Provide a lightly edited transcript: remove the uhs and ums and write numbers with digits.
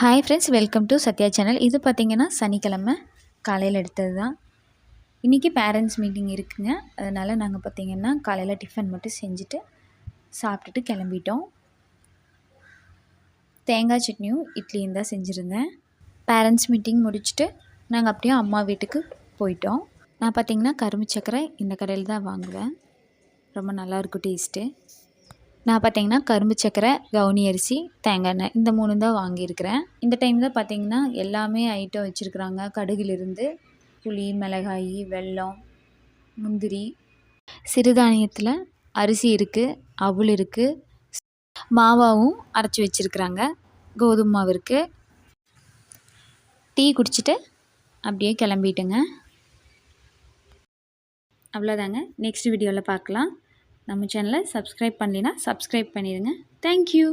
Hi friends, welcome to Sathya channel. இது பார்த்திங்கன்னா சனிக்கிழமை காலையில் எடுத்தது தான். இன்றைக்கி பேரண்ட்ஸ் மீட்டிங் இருக்குங்க. அதனால் நாங்கள் பார்த்திங்கன்னா காலையில் டிஃபன் மட்டும் செஞ்சுட்டு சாப்பிட்டுட்டு கிளம்பிட்டோம். தேங்காய் சட்னியும் இட்லியும் தான் செஞ்சுருந்தேன். பேரண்ட்ஸ் மீட்டிங் முடிச்சுட்டு நாங்கள் அப்படியே அம்மா வீட்டுக்கு போயிட்டோம். நான் பார்த்திங்கன்னா கரும்பு சக்கரை இந்த கடையில் தான் வாங்குவேன். ரொம்ப நல்லாயிருக்கும் டேஸ்ட்டு. நான் பார்த்திங்கன்னா கரும்பு சக்கரை, கவுனி அரிசி, தேங்காய் எண்ணெய் இந்த 3 தான் வாங்கியிருக்கிறேன். இந்த டைம் தான் பார்த்திங்கன்னா எல்லாமே ஐட்டம் வச்சுருக்குறாங்க. கடுகுலேருந்து புளி, மிளகாய், வெல்லம், முந்திரி, சிறுதானியத்தில் அரிசி இருக்குது, அவல் இருக்குது, மாவாவும் அரைச்சி வச்சுருக்குறாங்க, கோதுமை மாவு இருக்குது. டீ குடிச்சிட்டு அப்படியே கிளம்பிட்டுங்க. அவ்வளோதாங்க. நெக்ஸ்ட் வீடியோவில் பார்க்கலாம். நம்ம சேனலை சப்ஸ்கிரைப் பண்ணலைன்னா சப்ஸ்கிரைப் பண்ணிடுங்க. தேங்க்யூ.